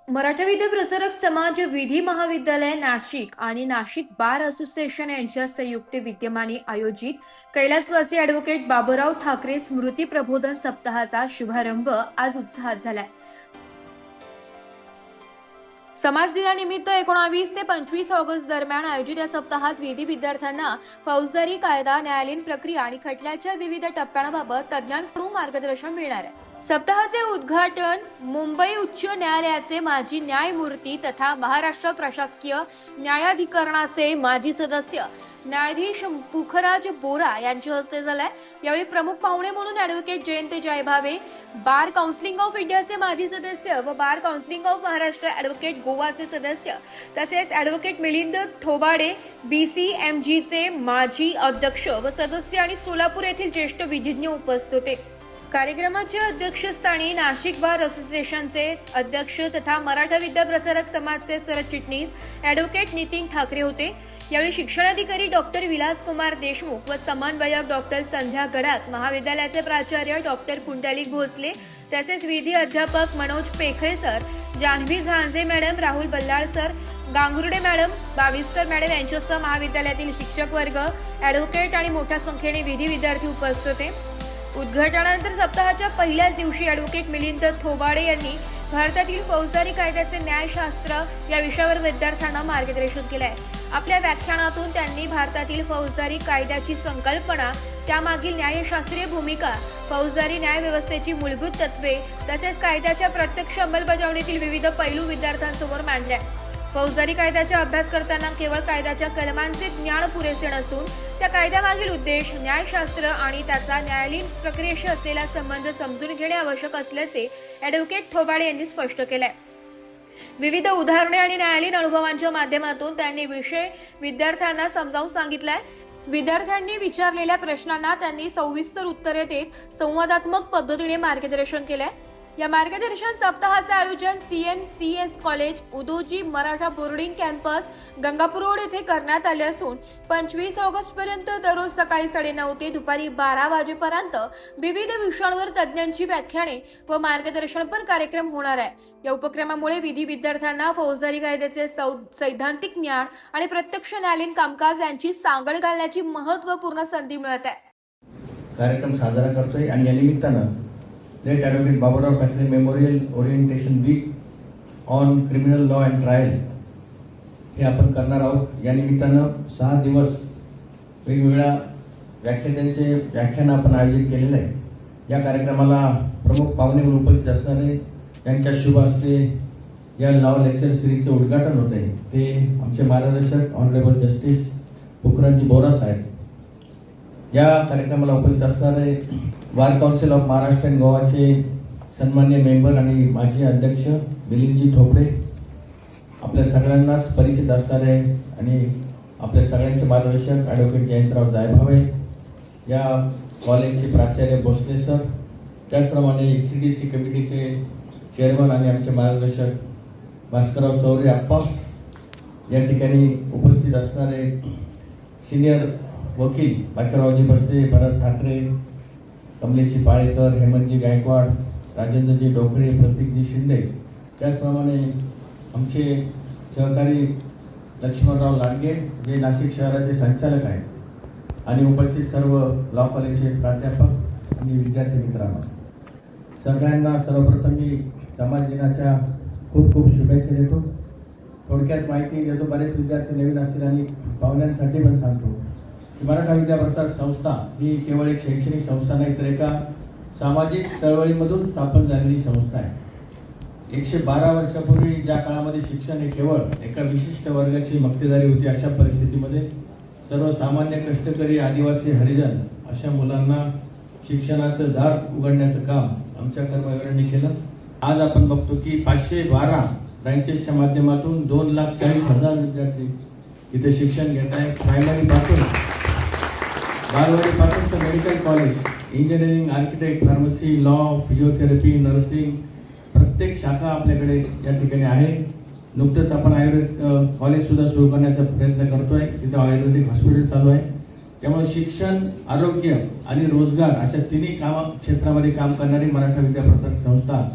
मराठा विद्या प्रसारक समाज विधी महाविद्यालय नाशिक आणि नाशिक बार असोसिएशन यांच्या संयुक्त विद्यमाने आयोजित कैलासवासी ॲडव्होकेट बाबूराव ठाकरे स्मृती प्रबोधन सप्ताहाचा शुभारंभ आज उत्साहात झालाय। समाज दिनानिमित्त 19 ते 25 ऑगस्ट दरम्यान आयोजित या सप्ताहात विधी विद्यार्थ्यांना फौजदारी कायदा, न्यायालयीन प्रक्रिया आणि खटल्याच्या विविध टप्प्यांबाबत तज्ज्ञांकडून मार्गदर्शन मिळणार आहे। सप्ताहाचे उद्घाटन मुंबई उच्च न्यायालयाचे माजी न्यायमूर्ती तथा महाराष्ट्र प्रशासकीय न्यायाधिकरणाचे माजी सदस्य न्यायाधीश पुखराज बोरा यांच्या हस्ते झालाय। यावेळी प्रमुख पाहुणे म्हणून advocate Jayant Jaybhave, bar council of इंडियाचे माजी सदस्य व bar council of Maharashtra advocate गोवाचे सदस्य तसेच ॲडव्होकेट मिलिंद थोबाडे BCMGचे माजी अध्यक्ष व सदस्य आणि सोलापूर येथील ज्येष्ठ विधिज्ञ उपस्थित होते। कार्यक्रमाच्या अध्यक्षस्थानी नाशिक बार असोसिएशनचे अध्यक्ष तथा मराठा विद्या प्रसारक समाजचे सरचिटणीस ॲडव्होकेट नितीन ठाकरे होते। यावेळी शिक्षणाधिकारी डॉक्टर विलासकुमार देशमुख व समन्वयक डॉक्टर संध्या गडाख, महाविद्यालयाचे प्राचार्य डॉक्टर पुंडलिक भोसले तसेच विधी अध्यापक Manoj Pekhale sir, Janhavi Jhanje madam, Rahul Ballal sir, Gangurde madam, Baviskar madam यांच्यासह महाविद्यालयातील शिक्षक वर्ग, ॲडव्होकेट आणि मोठ्या संख्येने विधी विद्यार्थी उपस्थित होते। उद्घाटनानंतर सप्ताहाच्या पहिल्याच दिवशी ॲडव्होकेट मिलिंद थोबाडे यांनी भारतातील फौजदारी कायद्याचे न्यायशास्त्र या विषयावर विद्यार्थ्यांना मार्गदर्शन केले आहे। आपल्या व्याख्यानातून त्यांनी भारतातील फौजदारी कायद्याची संकल्पना, त्यामागील न्यायशास्त्रीय भूमिका, फौजदारी न्यायव्यवस्थेची मूलभूत तत्त्वे तसेच कायद्याच्या प्रत्यक्ष अंमलबजावणीतील विविध पैलू विद्यार्थ्यांसमोर मांडले। फौजदारी कायद्याचा अभ्यास करताना केवळ कायद्याच्या कलमांचे ज्ञान पुरेसे नसून त्या कायद्यामागील उद्देश, न्यायशास्त्र आणि त्याचा न्यायालयीन प्रक्रियेशी असलेला संबंध समजून घेणे आवश्यक असल्याचे ॲडव्होकेट थोबाडे यांनी स्पष्ट केले। विविध उदाहरणे आणि न्यायालयीन अनुभवांच्या माध्यमातून त्यांनी विषय विद्यार्थ्यांना समजावून सांगितलाय। विद्यार्थ्यांनी विचारलेल्या प्रश्नांना त्यांनी सविस्तर उत्तरे देत संवादात्मक पद्धतीने मार्गदर्शन केले। या मार्गदर्शन सप्ताहाचे आयोजन CMCS college, Udoji Maratha boarding campus, Gangapur road येथे करण्यात आले असून 25 ऑगस्ट पर्यंत दररोज सकाळी 9:30 ते दुपारी 12 वाजेपर्यंत विविध विषयांवर तज्ज्ञांची व्याख्याने व मार्गदर्शनपर कार्यक्रम होणार आहे। या उपक्रमामुळे विधी विद्यार्थ्यांना फौजदारी कायद्याचे सैद्धांतिक ज्ञान आणि प्रत्यक्ष न्यायालयीन कामकाज यांची सांगड घालण्याची महत्त्वपूर्ण संधी मिळत आहे। कार्यक्रम साजरा करतोय आणि या निमित्तानं late advocate Baburao Thackeray memorial orientation week on criminal law and trial हे आपण करणार आहोत। या निमित्तानं 6 दिवस वेगवेगळ्या व्याख्यात्यांचे व्याख्यान आपण आयोजित केलेलं आहे। या कार्यक्रमाला प्रमुख पाहुणे म्हणून उपस्थित असणारे यांच्या शुभ हस्ते या लॉ लेक्चर सिरीजचं उद्घाटन होत आहे ते आमचे मार्गदर्शक ऑनरेबल जस्टिस पुखराजी बोरा साहेब। या कार्यक्रमाला उपस्थित असणारे बार काउन्सिल ऑफ महाराष्ट्र आणि गोवाचे सन्मान्य मेंबर आणि माजी अध्यक्ष मिलिंदजी थोपडे, आपल्या सगळ्यांनाच परिचित असणारे आणि आपल्या सगळ्यांचे मार्गदर्शक ॲडव्होकेट जयंतराव जयभावे, या कॉलेजचे प्राचार्य भोसले सर, त्याचप्रमाणे CDC कमिटीचे चेअरमन आणि आमचे मार्गदर्शक भास्करराव चौरे आप्पा, या ठिकाणी उपस्थित असणारे सिनियर वकील बाकीरावजी बस्ते, भरत ठाकरे, कमलेशजी पाळेकर, हेमंतजी गायकवाड, राजेंद्रजी डोकरे, प्रतीकजी शिंदे, त्याचप्रमाणे आमचे सहकारी लक्ष्मणराव लांडगे जे नाशिक शहराचे संचालक आहेत आणि उपस्थित सर्व लॉ कॉलेजचे प्राध्यापक आणि विद्यार्थी मित्रांनो, सगळ्यांना सर्वप्रथम मी समाज दिनाच्या खूप खूप शुभेच्छा देतो। थोडक्यात माहिती देतो, बरेच विद्यार्थी नवीन असतील आणि पाहुण्यांसाठी पण सांगतो की मराठा विद्या प्रसारक संस्था ही केवळ एक शैक्षणिक संस्था नाही तर एका सामाजिक चळवळीमधून स्थापन झालेली संस्था आहे। 112 वर्षापूर्वी ज्या काळामध्ये शिक्षण हे केवळ एका विशिष्ट वर्गाची मक्तेदारी होती, अशा परिस्थितीमध्ये सर्वसामान्य कष्टकरी, आदिवासी, हरिजन अशा मुलांना शिक्षणाचं दार उघडण्याचं काम आमच्या कर्मयोग्यांनी केलं। आज आपण बघतो की 512 ब्रँचेसच्या माध्यमातून 2,40,000 विद्यार्थी इथे शिक्षण घेत आहेत। प्रायमरी पासून बालवाडीपासून तर medical college, engineering, architect, pharmacy, law, physiotherapy, nursing, प्रत्येक शाखा आपल्याकडे या ठिकाणी आहे। नुकतंच आपण आयुर्वेद कॉलेजसुद्धा सुरू करण्याचा प्रयत्न करतोय, तिथे आयुर्वेदिक हॉस्पिटल चालू आहे। त्यामुळे शिक्षण, आरोग्य आणि रोजगार अशा तिन्ही क्षेत्रामध्ये काम करणारी मराठा विद्या प्रसारक संस्था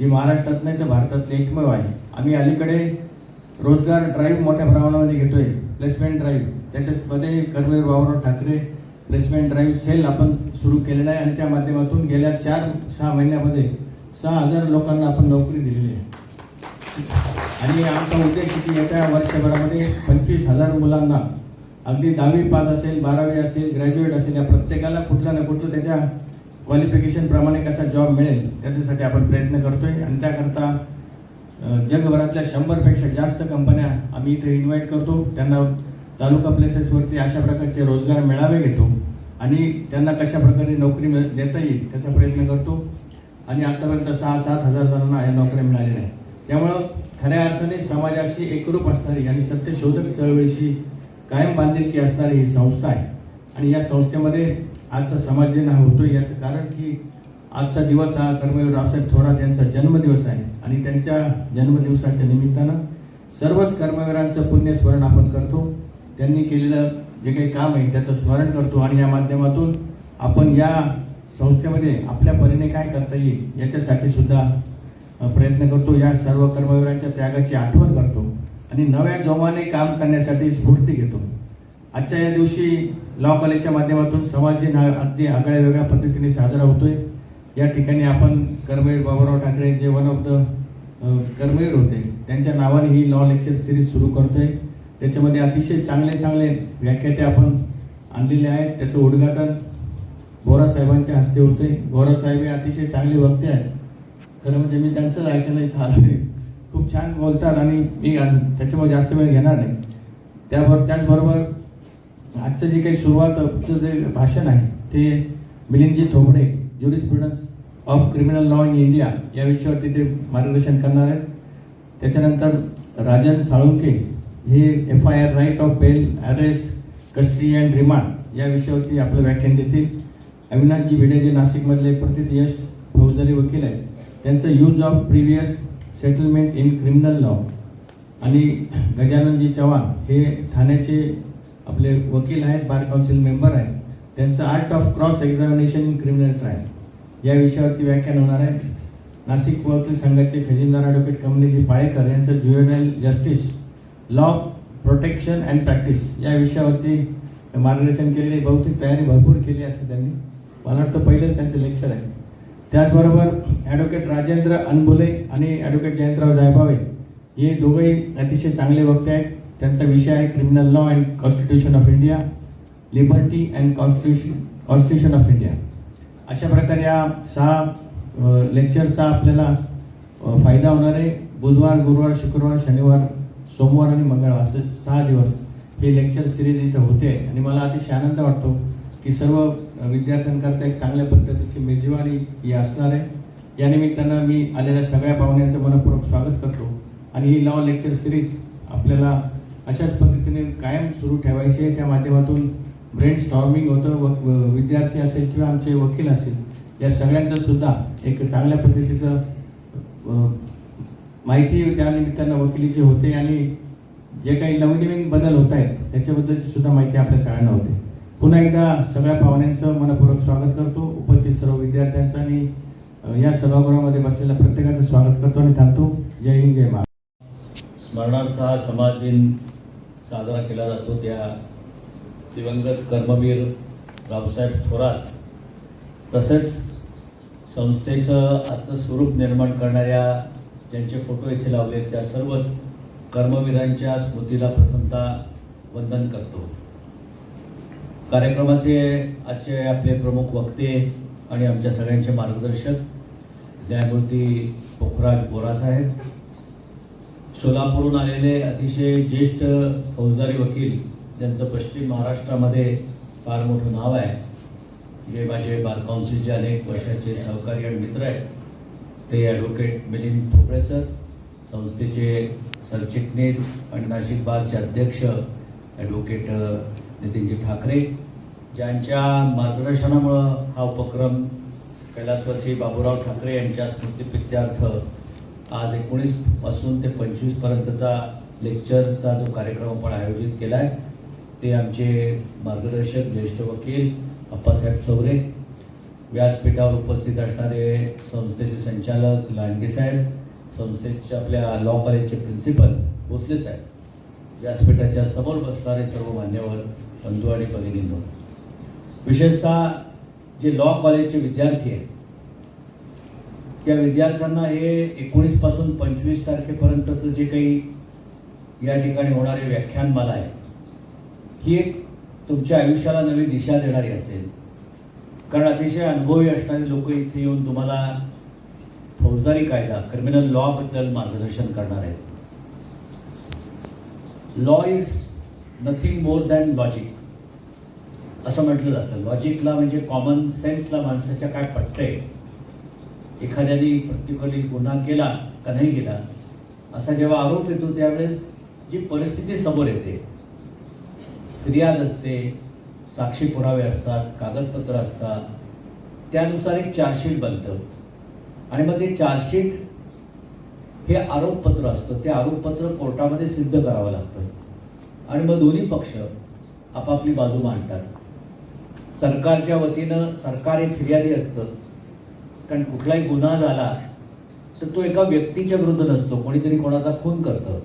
ही महाराष्ट्रात नाही तर भारतातली एकमेव आहे. आम्ही अलीकडे रोजगार ड्राईव्ह मोठ्या प्रमाणामध्ये घेतोय, प्लेसमेंट ड्राईव्ह. त्याच्यामध्ये Karmaveer Baburao Thackeray placement drive cell आपण सुरू केलेला आहे आणि त्या माध्यमातून गेल्या 4-6 महिन्यामध्ये 6,000 लोकांना आपण नोकरी दिलेली आहे. आणि आमचा उद्देश आहे की येत्या वर्षभरामध्ये 25,000 मुलांना, अगदी 10वी पास असेल, 12वी असेल, ग्रॅज्युएट असेल, या प्रत्येकाला कुठला ना कुठलं त्याच्या क्वालिफिकेशनप्रमाणे कसा जॉब मिळेल त्याच्यासाठी आपण प्रयत्न करतोय. आणि त्याकरता जगभरातल्या 100पेक्षा जास्त कंपन्या आम्ही इथे इन्व्हाइट करतो. त्यांना तालुका प्लेसेसवरती अशा प्रकारचे रोजगार मेळावे घेतो आणि त्यांना कशा प्रकारे नोकरी देता येईल त्याचा प्रयत्न करतो. आणि आतापर्यंत 6-7 हजार जणांना या नोकऱ्या मिळालेल्या आहेत. त्यामुळं खऱ्या अर्थाने समाजाशी एकरूप असणारी आणि सत्यशोधक चळवळीशी कायम बांधिलकी असणारी ही संस्था आहे. आणि या संस्थेमध्ये आजचा समाज दिन हा होतो याचं कारण की आजचा दिवस हा कर्मवीर रावसाहेब थोरात यांचा जन्मदिवस आहे. आणि त्यांच्या जन्मदिवसाच्या निमित्तानं सर्वच कर्मवीरांचं पुण्यस्मरण आपण करतो. त्यांनी केलेलं जे काही काम आहे त्याचं स्मरण करतो आणि या माध्यमातून आपण या संस्थेमध्ये आपल्या परीने काय करता येईल याच्यासाठी सुद्धा प्रयत्न करतो. या सर्व कर्मवीरांच्या त्यागाची आठवण करतो आणि नव्या जोमाने काम करण्यासाठी स्फूर्ती घेतो. आजच्या या दिवशी लॉ कॉलेजच्या माध्यमातून समाज दिन हा अगदी आगळ्या वेगळ्या पद्धतीने साजरा होतोय. या ठिकाणी आपण कर्मवीर बाबूराव ठाकरे जे वन ऑफ द कर्मवीर होते त्यांच्या नावाने ही लॉ लेक्चर सिरीज सुरू करतोय. त्याच्यामध्ये अतिशय चांगले व्याख्याते आपण आणलेले आहेत. त्याचं उद्घाटन बोरा साहेबांच्या हस्ते होते. बोरा साहेब हे अतिशय चांगले वक्ते आहेत. खरं म्हणजे मी त्यांचंच ऐकायला इथं आलो आहे. खूप छान बोलतात आणि मी त्याच्यामुळे जास्त वेळ घेणार नाही. त्याचबरोबर आजचं जे काही सुरुवातचं जे भाषण आहे ते Milindji Thobde, jurisprudence of criminal law in India या विषयावरती ते मार्गदर्शन करणार आहेत. त्याच्यानंतर राजन साळुंके हे FIR right of bail, arrest, custody and remand या विषयावरती आपलं व्याख्यान देतील. अविनाशजी भिडे जे नाशिकमधले प्रतियश फौजदारी वकील आहेत त्यांचं use of previous settlement in criminal law. आणि गजाननजी चव्हाण हे ठाण्याचे आपले वकील आहेत, बार काउन्सिल मेंबर आहेत. त्यांचं art of cross examination in criminal trial या विषयावरती व्याख्यान होणार आहे. नाशिक वकील संघाचे खजिनदार ॲडव्होकेट कमलेशजी पाळेकर यांचं juvenile justice law protection and practice या विषयावरती मार्गदर्शन केलेले. बहुतेक तयारी भरपूर केली असेल त्यांनी, मला वाटतं पहिलंच त्यांचं लेक्चर आहे. त्याचबरोबर ॲडव्होकेट राजेंद्र अनबुले आणि ॲडव्होकेट जयंतराव जायभावे हे दोघंही अतिशय चांगले वक्ते आहेत. त्यांचा विषय आहे criminal law and constitution of India, liberty and constitution of India. अशा प्रकारे या 6 लेक्चरचा आपल्याला फायदा होणार आहे. बुधवार, गुरुवार, शुक्रवार, शनिवार, सोमवार आणि मंगळवार असे 6 दिवस हे लेक्चर सिरीज इथं होते. आणि मला अतिशय आनंद वाटतो की सर्व विद्यार्थ्यांकरता एक चांगल्या पद्धतीची मेजवानी ही असणार आहे. या निमित्तानं मी आलेल्या सगळ्या पाहुण्यांचं मनपूर्वक स्वागत करतो. आणि ही लॉ लेक्चर सिरीज आपल्याला अशाच पद्धतीने कायम सुरू ठेवायची आहे. त्या माध्यमातून ब्रेन स्टॉर्मिंग होतं. विद्यार्थी असेल किंवा आमचे वकील असेल या सगळ्यांचं सुद्धा एक चांगल्या पद्धतीचं माहिती त्या निमित्तानं वकिलीची होते आणि जे काही नवीन बदल होत आहेत त्याच्याबद्दलची सुद्धा माहिती आपल्या सगळ्यांना होते. पुन्हा एकदा सगळ्या पाहुण्यांचं मनपूर्वक स्वागत करतो. उपस्थित सर्व विद्यार्थ्यांचं आणि या सभागृहामध्ये बसलेल्या प्रत्येकाचं स्वागत करतो आणि थांबतो. जय हिंद, जय महाराष्ट्र. स्मरणार्थ हा समाज दिन साजरा केला जातो त्या दिवंगत कर्मवीर रावसाहेब थोरात तसेच संस्थेचं आजचं स्वरूप निर्माण करणाऱ्या ज्यांचे फोटो इथे लावले त्या सर्वच कर्मवीरांच्या स्मृतीला प्रथमतः वंदन करतो. कार्यक्रमाचे आजचे आपले प्रमुख वक्ते आणि आमच्या सगळ्यांचे मार्गदर्शक न्यायमूर्ती पोखराज बोरासाहेब, सोलापूरहून आलेले अतिशय ज्येष्ठ फौजदारी वकील ज्यांचं पश्चिम महाराष्ट्रामध्ये फार मोठं नाव आहे, जे माझे बार काउन्सिलचे अनेक वर्षाचे सहकारी आणि मित्र आहेत, ते ॲडव्होकेट मिलिंद थोबडे सर, संस्थेचे सरचिटणीस आणि नाशिक बारचे अध्यक्ष ॲडव्होकेट नितीनजी ठाकरे, ज्यांच्या मार्गदर्शनामुळं हा उपक्रम कैलासवासी बाबूराव ठाकरे यांच्या स्मृतिप्रित्यर्थ आज 19 पासून ते 25 पर्यंतचा लेक्चरचा जो कार्यक्रम आपण आयोजित केला आहे ते आमचे मार्गदर्शक ज्येष्ठ वकील अप्पासाहेब चौरे, व्यासपीठावर उपस्थित असणारे संस्थेचे संचालक लांडगे साहेब, संस्थेचे आपल्या लॉ कॉलेजचे प्रिन्सिपल भोसले साहेब, व्यासपीठाच्या समोर बसणारे सर्व मान्यवर बंधू आणि भगिनींनो, विशेषतः जे लॉ कॉलेजचे विद्यार्थी आहेत त्या विद्यार्थ्यांना हे 19 पासून 25 तारखेपर्यंतचं जे काही या ठिकाणी होणारे व्याख्यानमाला आहे ही एक तुमच्या आयुष्याला नवी दिशा देणारी असेल. कारण अतिशय अनुभवी असणारे लोक इथे येऊन तुम्हाला फौजदारी कायदा क्रिमिनल लॉ बद्दल मार्गदर्शन करणार आहेत. Law is nothing more than logic असं म्हटलं जातं. लॉजिकला म्हणजे कॉमन सेन्सला माणसाच्या काय पटतंय, एखाद्याने प्रत्येकाने गुन्हा केला का नाही केला असा जेव्हा आरोप येतो त्यावेळेस जी परिस्थिती समोर येते, फिर्याद असते, साक्षी पुरावे असतात, कागदपत्र असतात, त्यानुसार एक चार्जशीट बनतं आणि मग ते चार्जशीट हे आरोपपत्र असतं. ते आरोपपत्र कोर्टामध्ये सिद्ध करावं लागतं आणि मग दोन्ही पक्ष आपापली बाजू मांडतात. सरकारच्या वतीनं सरकार एक फिर्यादी असतं, कारण कुठलाही गुन्हा झाला तर तो एका व्यक्तीच्या विरुद्ध नसतो. कोणीतरी कोणाचा खून करतं,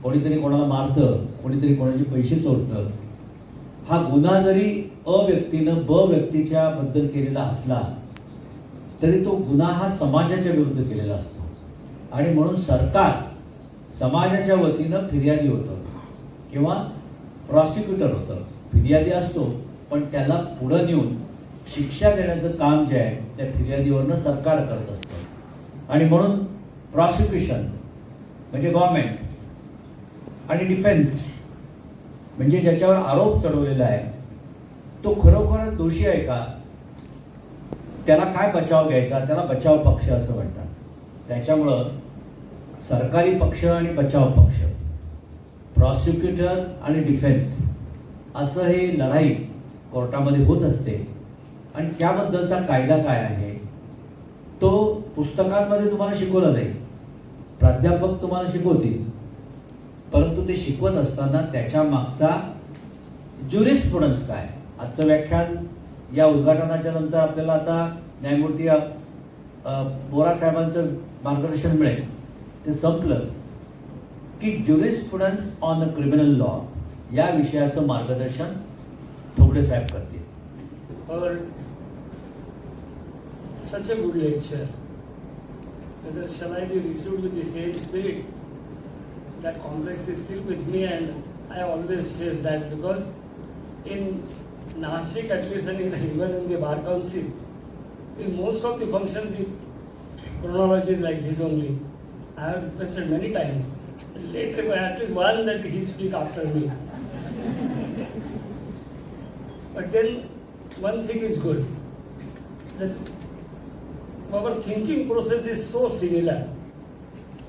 कोणीतरी कोणाला मारतं, कोणीतरी कोणाचे पैसे चोरतं. हा गुन्हा जरी अ व्यक्तीनं ब व्यक्तीच्या बद्दल केलेला असला तरी तो गुन्हा हा समाजाच्या विरुद्ध केलेला असतो आणि म्हणून सरकार समाजाच्या वतीनं फिर्यादी होतं किंवा प्रॉसिक्युटर होतं. फिर्यादी असतो पण त्याला पुढं नेऊन शिक्षा देण्याचं काम जे आहे त्या फिर्यादीवरनं सरकार करत असतं आणि म्हणून प्रॉसिक्युशन म्हणजे गव्हर्नमेंट आणि डिफेन्स म्हणजे ज्याच्यावर आरोप चढवलेला आहे तो खरोखर दोषी आहे का, त्याला काय बचाव घ्यायचा, त्याला बचाव पक्ष असं म्हणतात. त्याच्यामुळं सरकारी पक्ष आणि बचाव पक्ष, प्रॉसिक्युटर आणि डिफेन्स असं हे लढाई कोर्टामध्ये होत असते आणि त्याबद्दलचा कायदा काय आहे तो पुस्तकांमध्ये तुम्हाला शिकवला जाईल, प्राध्यापक तुम्हाला शिकवतील, परंतु ते शिकवत असताना त्याच्या मागचा ज्युरिस्प्रुडन्स काय. आजचं व्याख्यान या उद्घाटनाच्या नंतर आपल्याला आता न्यायमूर्ती बोरा साहेबांचं मार्गदर्शन मिळेल. ते संपलं की ज्युरिस्प्रुडन्स ऑन अ क्रिमिनल लॉ या विषयाचं मार्गदर्शन थोपडे साहेब करतील. Heard such a good lecture. Whether shall I be received with the same spirit? That complex is still with me, and I always face that because in Nashik, at least, and even in the Bar Council, in most of the functions, the chronology is like this only. I have requested many times. Later, at least one that he speak after me. But then one thing is good, that our thinking process is so similar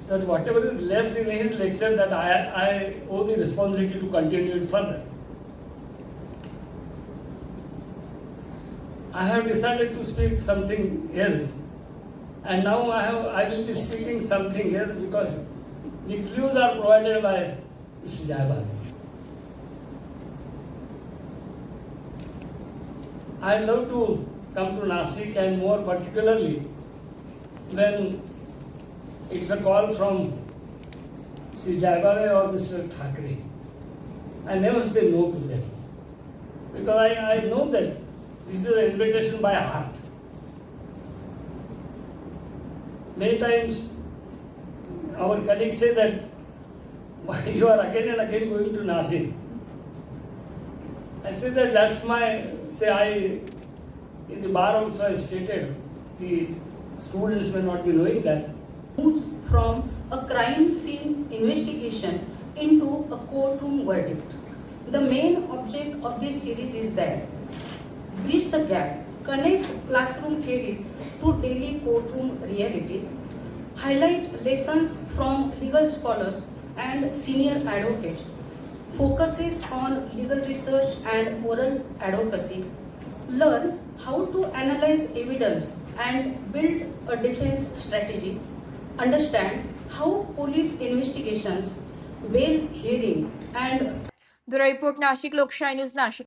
that whatever is left in his lecture, that I owe the responsibility to continue it further. I have decided to speak something else, and now I will be speaking something else because the clues are provided by Mr. Jaiwal. I love to come to Nashik, and more particularly when it's a call from Sri Jaiwal or Mr. Thackeray. I never say no to them because I know that this is an invitation by heart. Many times our colleagues say that why you are again and again going to Nashik. I say that that's my, in the bar also I stated, the students may not be knowing that. Moves from a crime scene investigation into a courtroom verdict. The main object of this series is that bridge the gap, connect classroom theories to daily courtroom realities, highlight lessons from legal scholars and senior advocates, focuses on legal research and oral advocacy, learn how to analyze evidence and build a defense strategy, understand how police investigations, bail hearing and bureau report Nashik लोकशाही news Nashik.